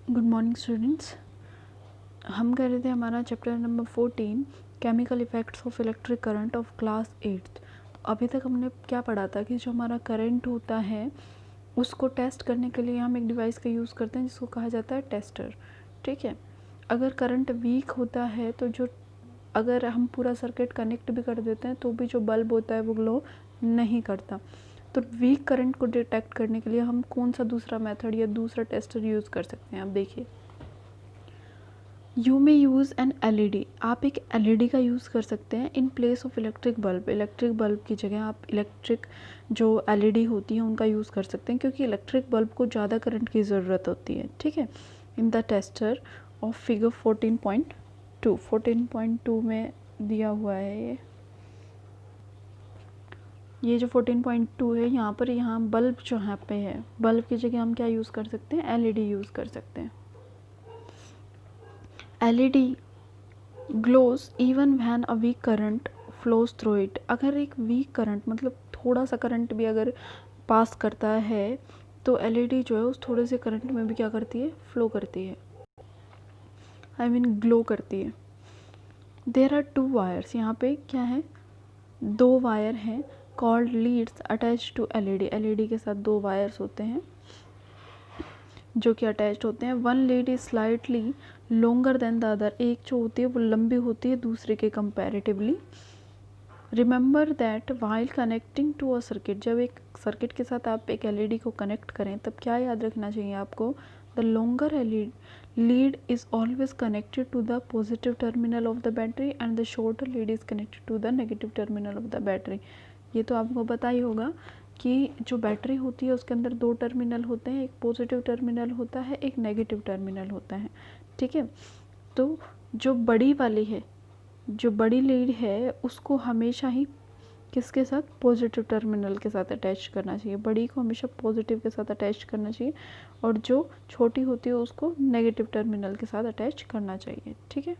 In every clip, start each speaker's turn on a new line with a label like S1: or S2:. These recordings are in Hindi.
S1: Good morning students. हम कर रहे थे हमारा chapter number 14 chemical effects of electric current of class 8। अभी तक हमने क्या पढ़ा था कि जो हमारा करंट होता है उसको टेस्ट करने के लिए हम एक डिवाइस का यूज़ करते हैं जिसको कहा जाता है टेस्टर। ठीक है, अगर करंट वीक होता है तो अगर हम पूरा सर्किट कनेक्ट भी कर देते हैं तो भी जो बल्ब होता है वो ग्लो नहीं करता। तो वीक करंट को डिटेक्ट करने के लिए हम कौन सा दूसरा मेथड या दूसरा टेस्टर यूज़ कर सकते हैं। अब देखिए, you may use an LED. आप एक एलईडी का यूज़ कर सकते हैं in place of electric bulb. Electric bulb की जगह आप इलेक्ट्रिक जो एलईडी होती है उनका यूज़ कर सकते हैं, क्योंकि इलेक्ट्रिक बल्ब को ज़्यादा करंट की ज़रूरत होती है। ठीक है, in the tester of figure 14.2 में दिया हुआ है ये जो 14.2 है यहाँ बल्ब जो यहाँ पे है, बल्ब की जगह हम क्या यूज़ कर सकते हैं, एलईडी यूज़ कर सकते हैं। LED glows even when a weak current flows through it. अगर एक वीक करंट मतलब थोड़ा सा करंट भी अगर पास करता है तो एलईडी जो है उस थोड़े से करंट में भी क्या करती है, फ्लो करती है, ग्लो करती है। देयर आर 2 वायर्स, यहाँ पे क्या है, 2 वायर हैं called leads attached to LED. LED के साथ 2 वायर्स होते हैं जो कि अटैच्ड होते हैं। One lead is slightly longer than the other. एक जो होती है वो लंबी होती है दूसरे के comparatively. Remember that while connecting to a circuit, जब एक सर्किट के साथ आप एक एलईडी को कनेक्ट करें तब क्या याद रखना चाहिए आपको, the longer lead is always connected to the positive terminal of the battery and the shorter lead is connected to the negative terminal of the battery. ये तो आपको पता ही होगा कि जो बैटरी होती है उसके अंदर 2 टर्मिनल होते हैं, एक पॉजिटिव टर्मिनल होता है, एक नेगेटिव टर्मिनल होता है। ठीक है, तो जो बड़ी लीड है उसको हमेशा ही किसके साथ, पॉजिटिव टर्मिनल के साथ अटैच करना चाहिए। बड़ी को हमेशा पॉजिटिव के साथ अटैच करना चाहिए और जो छोटी होती है उसको नेगेटिव टर्मिनल के साथ अटैच करना चाहिए। ठीक है,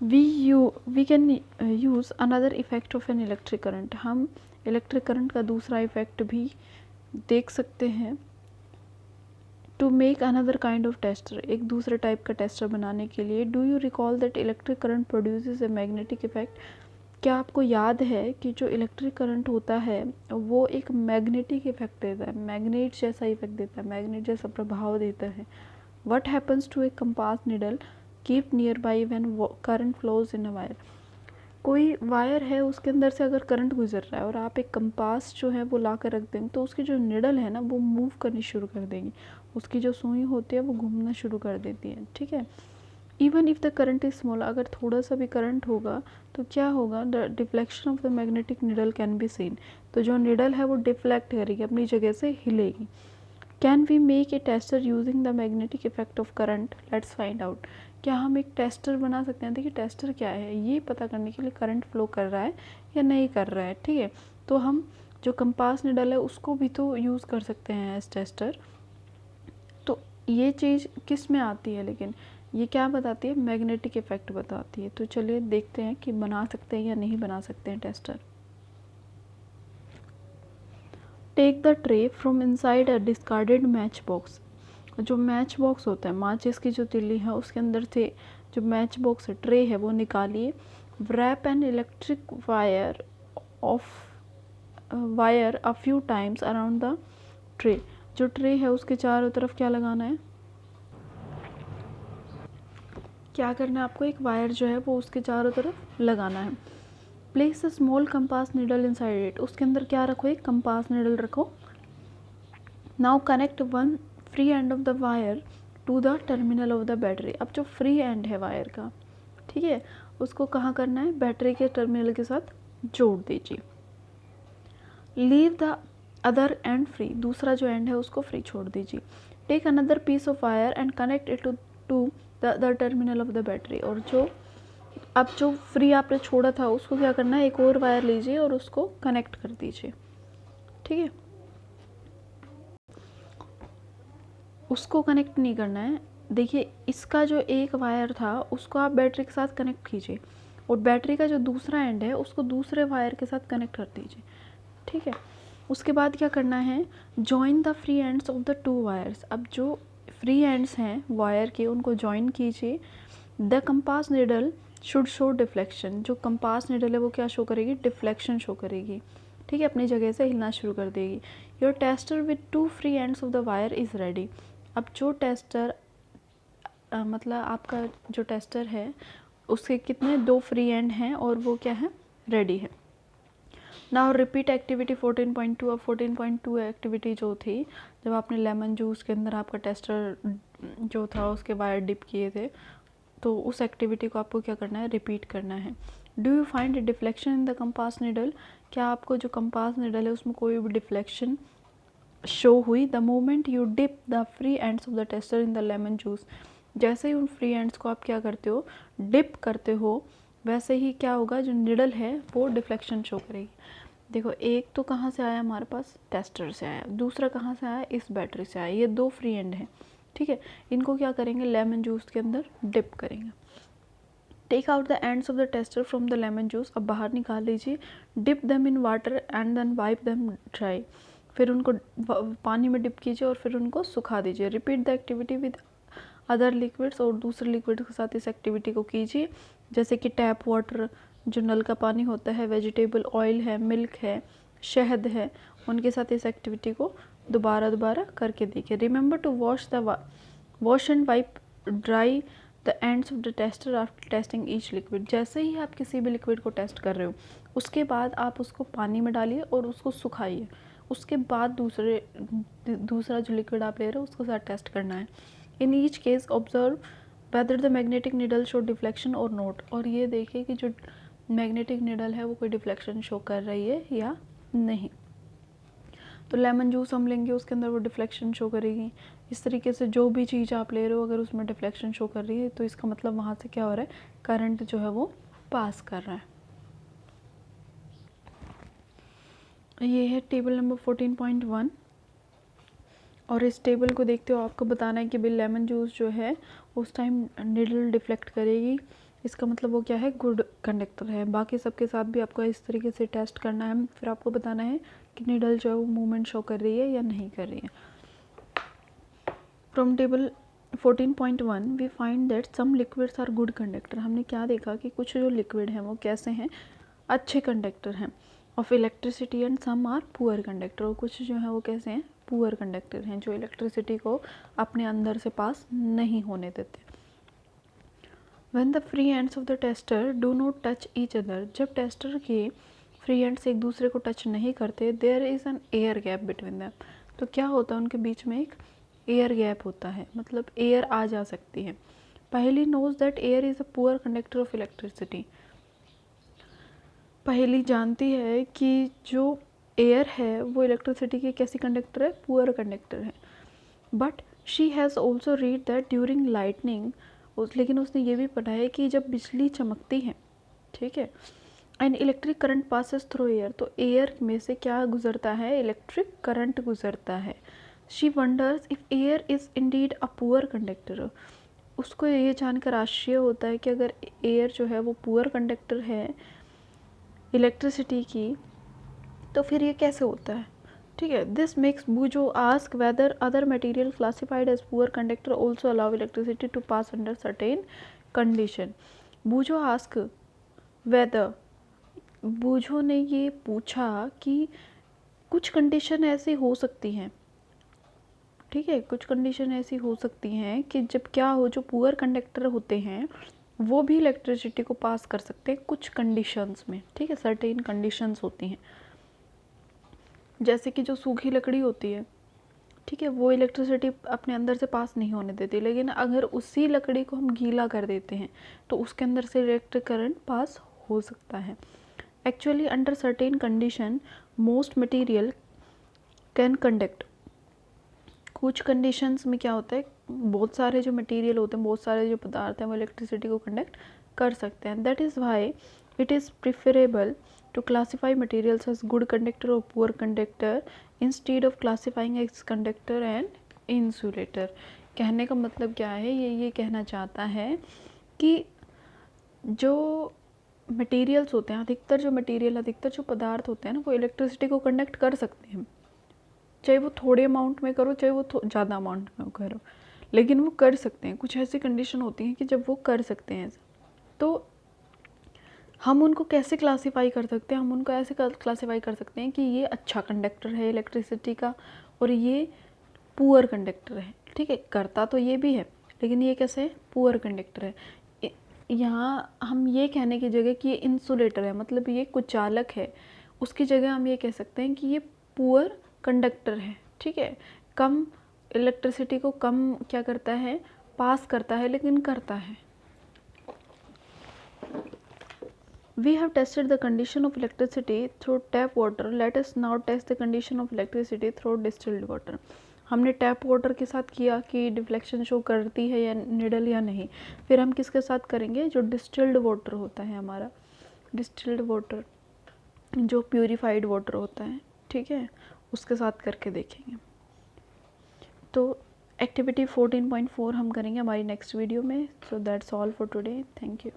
S1: we can use another effect of an electric current. हम इलेक्ट्रिक करंट का दूसरा इफ़ेक्ट भी देख सकते हैं। To make another kind of tester, एक दूसरे टाइप का टेस्टर बनाने के लिए। Do you recall that electric current produces a magnetic effect. क्या आपको याद है कि जो इलेक्ट्रिक करंट होता है वो एक मैग्नेटिक इफेक्ट देता है, मैग्नेट जैसा इफेक्ट देता है, मैग्नेट जैसा प्रभाव देता है। What happens to a compass needle keep nearby when current flows in a wire. कोई वायर है उसके अंदर से अगर करंट गुजर रहा है और आप एक कंपास जो है वो ला कर रख देंगे तो उसकी जो निडल है ना वो मूव करनी शुरू कर देगी, उसकी जो सुई होती है वो घूमना शुरू कर देती है। ठीक है, even if the current is small, अगर थोड़ा सा भी करंट होगा तो क्या होगा, the deflection of the magnetic needle can be seen. तो जो निडल है वो डिफ्लेक्ट करेगी, अपनी जगह से हिलेगी। Can we make a tester using the magnetic effect of current, let's find out. क्या हम एक टेस्टर बना सकते हैं। देखिए, टेस्टर क्या है, ये पता करने के लिए करंट फ्लो कर रहा है या नहीं कर रहा है। ठीक है, तो हम जो कंपास निडल है उसको भी तो यूज़ कर सकते हैं एज टेस्टर। तो ये चीज़ किस में आती है, लेकिन ये क्या बताती है, मैग्नेटिक इफेक्ट बताती है। तो चलिए देखते हैं कि बना सकते हैं या नहीं बना सकते हैं tester. Take the tray from inside a discarded matchbox. जो मैच बॉक्स होता है, माचिस की जो तिल्ली है उसके अंदर से जो मैच बॉक्स है, ट्रे है, वो निकालिए। wrap an electric wire a few times around the tray। जो ट्रे है उसके चारों तरफ क्या लगाना है, क्या करना है आपको, एक वायर जो है वो उसके चारों तरफ लगाना है। Place a small compass needle inside it, उसके अंदर क्या रखो, एक कंपास निडल रखो। Now connect one free end of the wire to the terminal of the battery. अब जो फ्री एंड है वायर का, ठीक है, उसको कहाँ करना है, बैटरी के टर्मिनल के साथ जोड़ दीजिए। Leave the other end free, दूसरा जो एंड है उसको फ्री छोड़ दीजिए। Take another piece of wire and connect it to the other terminal of the battery. और जो फ्री आपने छोड़ा था उसको क्या करना है, एक और वायर लीजिए और उसको कनेक्ट कर दीजिए। ठीक है, उसको कनेक्ट नहीं करना है। देखिए, इसका जो एक वायर था उसको आप बैटरी के साथ कनेक्ट कीजिए और बैटरी का जो दूसरा एंड है उसको दूसरे वायर के साथ कनेक्ट कर दीजिए। ठीक है, उसके बाद क्या करना है, join the free ends of the two wires. अब जो फ्री एंड्स हैं वायर के उनको जॉइन कीजिए। The compass needle should show deflection, जो कंपास नीडल है वो क्या शो करेगी, डिफ्लेक्शन शो करेगी, ठीक है, अपनी जगह से हिलना शुरू कर देगी। Your tester with two free ends of the wire is ready. अब जो टेस्टर मतलब आपका जो टेस्टर है उसके कितने, 2 फ्री एंड हैं और वो क्या है, रेडी है। Now repeat activity 14.2। अब 14.2 एक्टिविटी जो थी, जब आपने लेमन जूस के अंदर आपका टेस्टर जो था उसके वायर डिप किए थे, तो उस एक्टिविटी को आपको क्या करना है, रिपीट करना है। Do you find deflection in the compass needle, क्या आपको जो कंपास नीडल है उसमें कोई भी डिफ्लेक्शन शो हुई। The moment you dip the free ends of the tester in the lemon juice, जैसे ही उन फ्री एंड्स को आप क्या करते हो, डिप करते हो, वैसे ही क्या होगा, जो निडल है वो डिफ्लेक्शन शो करेगी। देखो एक तो कहाँ से आया हमारे पास, टेस्टर से आया, दूसरा कहाँ से आया, इस बैटरी से आया, ये 2 फ्री एंड हैं, ठीक है। इनको क्या करेंगे, लेमन जूस के अंदर डिप करेंगे। Take out the ends of the tester from the lemon juice, अब बाहर निकाल लीजिए। Dip them in water and then wipe them dry, फिर उनको पानी में डिप कीजिए और फिर उनको सुखा दीजिए। Repeat the activity with other liquids, और दूसरे लिक्विड के साथ इस एक्टिविटी को कीजिए, जैसे कि टैप वाटर, जो नल का पानी होता है, वेजिटेबल ऑयल है, मिल्क है, शहद है, उनके साथ इस एक्टिविटी को दोबारा करके देखिए। Remember to wash and wipe dry the ends of the tester after testing each liquid. जैसे ही आप किसी भी लिक्विड को टेस्ट कर रहे हो उसके बाद आप उसको पानी में डालिए और उसको सुखाइए, उसके बाद दूसरा जो लिक्विड आप ले रहे हो उसके साथ टेस्ट करना है। In each case observe whether the magnetic needle show deflection और नोट, और ये देखिए कि जो मैग्नेटिक निडल है वो कोई डिफ्लेक्शन शो कर रही है या नहीं। तो लेमन जूस हम लेंगे, उसके अंदर वो डिफ्लेक्शन शो करेगी। इस तरीके से जो भी चीज़ आप ले रहे हो अगर उसमें डिफ्लेक्शन शो कर रही है तो इसका मतलब वहाँ से क्या हो रहा है, करंट जो है वो पास कर रहा है। ये है टेबल नंबर 14.1, और इस टेबल को देखते हो आपको बताना है कि भाई लेमन जूस जो है उस टाइम निडल डिफ्लेक्ट करेगी, इसका मतलब वो क्या है, गुड कंडक्टर है। बाकी सबके साथ भी आपको इस तरीके से टेस्ट करना है, फिर आपको बताना है कि निडल जो है वो मूवमेंट शो कर रही है या नहीं कर रही है। From table 14.1 we find that some liquids are good conductor. हमने क्या देखा कि कुछ जो लिक्विड हैं वो कैसे हैं, अच्छे कंडक्टर हैं of electricity, and some are poor conductor, और कुछ जो है वो कैसे हैं, पुअर कंडक्टर हैं, जो इलेक्ट्रिसिटी को अपने अंदर से पास नहीं होने देते। When the free ends of the tester do not touch each other, जब टेस्टर के फ्री एंड्स एक दूसरे को टच नहीं करते, there is an air gap between them, तो क्या होता है, उनके बीच में एक एयर गैप होता है, मतलब एयर आ जा सकती है। Paheli knows that air is a poor conductor of electricity, Paheli जानती है कि जो एयर है वो इलेक्ट्रिसिटी की कैसी कंडक्टर है, पुअर कंडक्टर है। But she has also read that during lightning, लेकिन उसने ये भी पढ़ा है कि जब बिजली चमकती है, ठीक है, and electric current passes through air, तो एयर में से क्या गुजरता है, इलेक्ट्रिक करंट गुजरता है। She wonders if air is indeed a poor conductor, उसको ये जानकर आश्चर्य होता है कि अगर एयर जो है वो पुअर कंडक्टर है इलेक्ट्रिसिटी की, तो फिर ये कैसे होता है, ठीक है। दिस मेक्स बूजो ask whether other material classified as poor conductor also allow electricity to pass under certain condition. बूजो आस्क वेदर, बूजो ने ये पूछा कि कुछ कंडीशन ऐसी हो सकती हैं, ठीक है, कुछ कंडीशन ऐसी हो सकती हैं कि जब क्या हो, जो पुअर कंडक्टर होते हैं वो भी इलेक्ट्रिसिटी को पास कर सकते हैं कुछ कंडीशंस में, ठीक है, सर्टेन कंडीशंस होती हैं। जैसे कि जो सूखी लकड़ी होती है, ठीक है, वो इलेक्ट्रिसिटी अपने अंदर से पास नहीं होने देती, लेकिन अगर उसी लकड़ी को हम गीला कर देते हैं तो उसके अंदर से इलेक्ट्रिक करंट पास हो सकता है। Actually under certain condition most material can conduct, कुछ कंडीशंस में क्या होता है, बहुत सारे जो मटेरियल होते हैं, बहुत सारे जो पदार्थ हैं वो इलेक्ट्रिसिटी को कंडक्ट कर सकते हैं। That is why it is preferable to classify materials as good conductor or poor conductor instead of classifying as conductor and insulator। कहने का मतलब क्या है, ये कहना चाहता है कि जो मटेरियल्स होते हैं, अधिकतर जो पदार्थ होते हैं ना, वो इलेक्ट्रिसिटी को कंडक्ट कर सकते हैं, चाहे वो थोड़े अमाउंट में करो, चाहे वो ज़्यादा अमाउंट में करो, लेकिन वो कर सकते हैं। कुछ ऐसी कंडीशन होती हैं कि जब वो कर सकते हैं। तो हम उनको कैसे क्लासीफाई कर सकते हैं? हम उनको ऐसे क्लासीफाई कर सकते हैं कि ये अच्छा कंडक्टर है इलेक्ट्रिसिटी का और ये पुअर कंडक्टर है। ठीक है, करता तो ये भी है, लेकिन ये कैसे है? पुअर कंडक्टर है। यहाँ हम ये कहने की जगह कि ये इंसुलेटर है, मतलब ये कुचालक है, उसकी जगह हम ये कह सकते हैं कि ये पुअर कंडक्टर है। ठीक है, कम इलेक्ट्रिसिटी को कम क्या करता है? पास करता है, लेकिन करता है। We have tested the condition of electricity through tap water. Let us now test the condition of electricity through distilled water. हमने टैप वाटर के साथ किया कि डिफ्लेक्शन शो करती है या निडल या नहीं। फिर हम किसके साथ करेंगे? जो डिस्टिल्ड वाटर होता है हमारा, डिस्टिल्ड वाटर जो प्यूरिफाइड वाटर होता है, ठीक है, उसके साथ करके देखेंगे। तो एक्टिविटी 14.4 हम करेंगे हमारी नेक्स्ट वीडियो में। So that's all for today. Thank you.